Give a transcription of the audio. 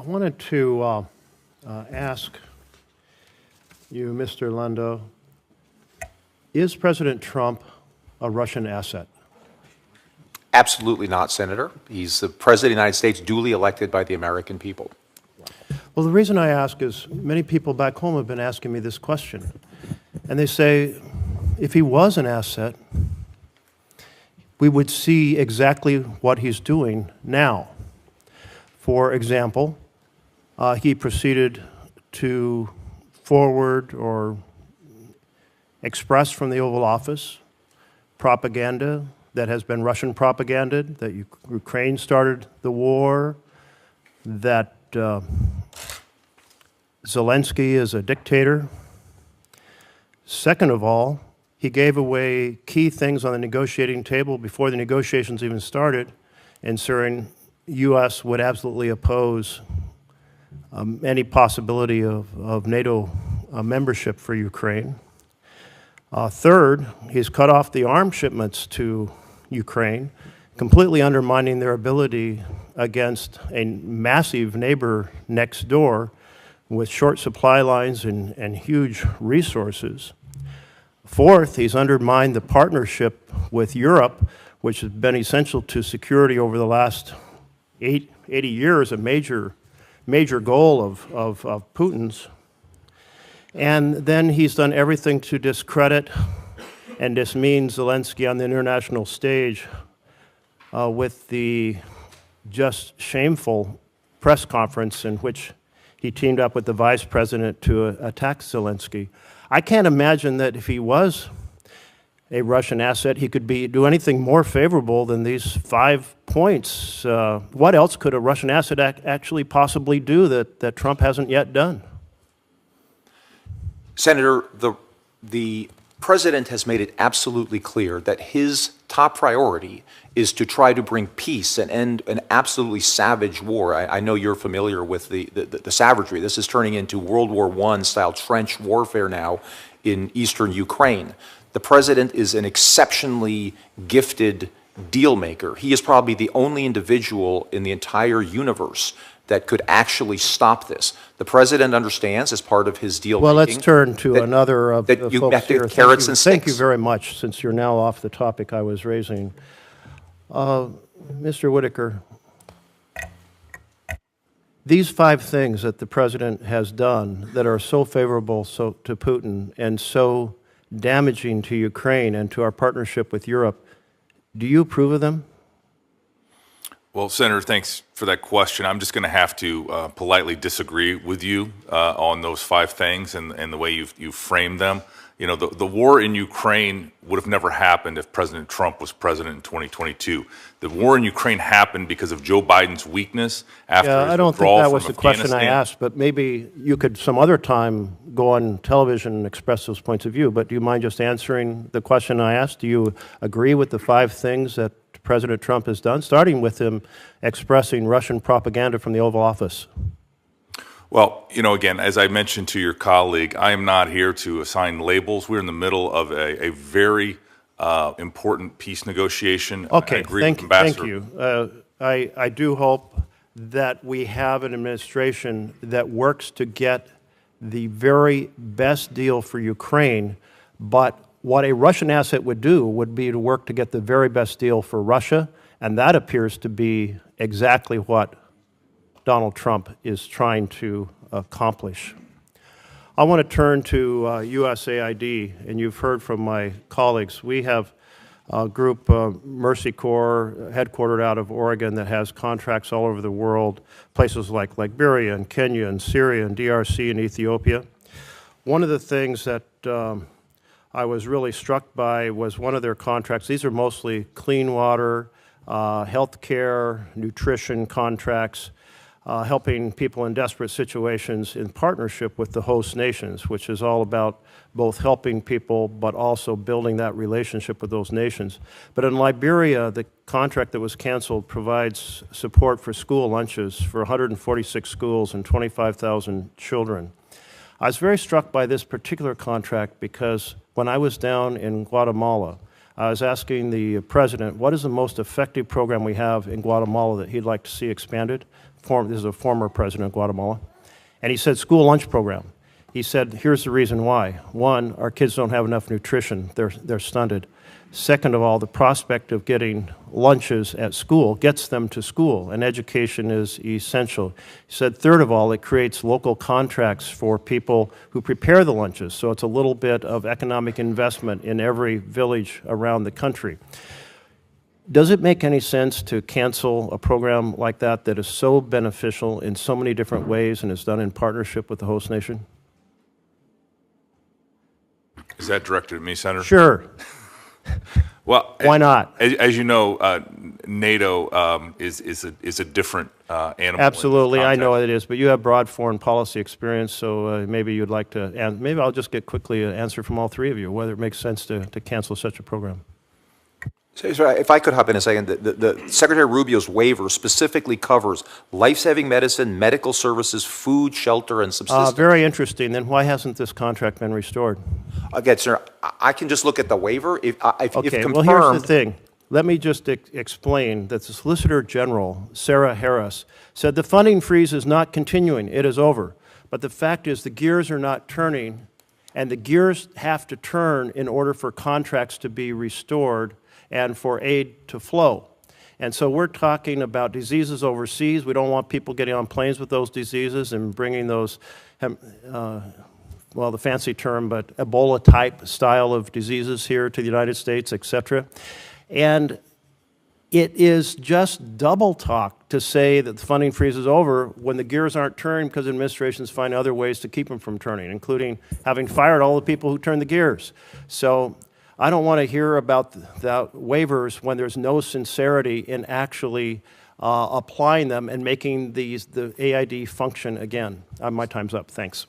wanted to ask you, Mr. Lando, is President Trump a Russian asset? Absolutely not, Senator. He's the President of the United States, duly elected by the American people. Well, the reason I ask is many people back home have been asking me this question. And they say, if he was an asset, we would see exactly what he's doing now. For example, he proceeded to forward or express from the Oval Office propaganda that has been Russian propaganda, that Ukraine started the war, that Zelensky is a dictator. Second of all, he gave away key things on the negotiating table before the negotiations even started, ensuring U.S. would absolutely oppose any possibility of NATO membership for Ukraine. Third, he's cut off the arms shipments to Ukraine, completely undermining their ability against a massive neighbor next door with short supply lines and huge resources. Fourth, he's undermined the partnership with Europe, which has been essential to security over the last 80 years, a major goal of Putin's. And then he's done everything to discredit and dismean Zelensky on the international stage with the just shameful press conference in which he teamed up with the vice president to attack Zelensky. I can't imagine that if he was a Russian asset, he could do anything more favorable than these 5 points. What else could a Russian asset actually possibly do that Trump hasn't yet done? Senator, the president has made it absolutely clear that his top priority is to try to bring peace and end an absolutely savage war. I know you're familiar with the savagery. This is turning into World War I style trench warfare now in eastern Ukraine. The president is an exceptionally gifted deal maker. He is probably the only individual in the entire universe that could actually stop this. The president understands, as part of his deal making. Well, let's turn to another of the folks here. Carrots and sticks. Thank you very much, since you're now off the topic I was raising. Mr. Whitaker, these 5 things that the president has done that are so favorable to Putin and so damaging to Ukraine and to our partnership with Europe, do you approve of them? Well, Senator, thanks for that question. I'm just going to have to politely disagree with you on those 5 things and the way you've framed them. You know, the war in Ukraine would have never happened if President Trump was president in 2022. The war in Ukraine happened because of Joe Biden's weakness after his withdrawal from Afghanistan. I don't think that was the question I asked, but maybe you could some other time go on television and express those points of view. But do you mind just answering the question I asked? Do you agree with the 5 things that President Trump has done, starting with him expressing Russian propaganda from the Oval Office? Well, you know, again, as I mentioned to your colleague, I am not here to assign labels. We're in the middle of a very important peace negotiation. Okay, thank you. I do hope that we have an administration that works to get the very best deal for Ukraine, but what a Russian asset would do would be to work to get the very best deal for Russia, and that appears to be exactly what Donald Trump is trying to accomplish. I want to turn to USAID, and you've heard from my colleagues. We have a group, Mercy Corps, headquartered out of Oregon, that has contracts all over the world, places like Liberia and Kenya and Syria and DRC and Ethiopia. One of the things that I was really struck by was one of their contracts. These are mostly clean water, health care, nutrition contracts, helping people in desperate situations in partnership with the host nations, which is all about both helping people but also building that relationship with those nations. But in Liberia, the contract that was canceled provides support for school lunches for 146 schools and 25,000 children. I was very struck by this particular contract because when I was down in Guatemala, I was asking the president, what is the most effective program we have in Guatemala that he'd like to see expanded? this is a former president of Guatemala, and he said, school lunch program. He said, here's the reason why. One, our kids don't have enough nutrition. They're stunted. Second of all, the prospect of getting lunches at school gets them to school, and education is essential. He said, third of all, it creates local contracts for people who prepare the lunches, so it's a little bit of economic investment in every village around the country. Does it make any sense to cancel a program like that that is so beneficial in so many different ways and is done in partnership with the host nation? Is that directed at me, Senator? Sure. Well, Why not? As you know, NATO is a different animal. Absolutely, in this I know context. it is, but you have broad foreign policy experience, so maybe you'd like to, and maybe I'll just get quickly an answer from all three of you, whether it makes sense to cancel such a program. So if I could hop in a second, the Secretary Rubio's waiver specifically covers life-saving medicine, medical services, food, shelter, and subsistence. Very interesting. Then why hasn't this contract been restored? Again, sir, I can just look at the waiver. If Okay, confirmed, well, here's the thing. Let me just explain that the Solicitor General, Sarah Harris, said the funding freeze is not continuing. It is over. But the fact is the gears are not turning, and the gears have to turn in order for contracts to be restored and for aid to flow. And so we're talking about diseases overseas. We don't want people getting on planes with those diseases and bringing those, well, the fancy term, but Ebola-type style of diseases here to the United States, et cetera. And it is just double talk to say that the funding freeze is over when the gears aren't turning because administrations find other ways to keep them from turning, including having fired all the people who turned the gears. So I don't want to hear about the waivers when there's no sincerity in actually applying them and making the AID function again. My time's up. Thanks.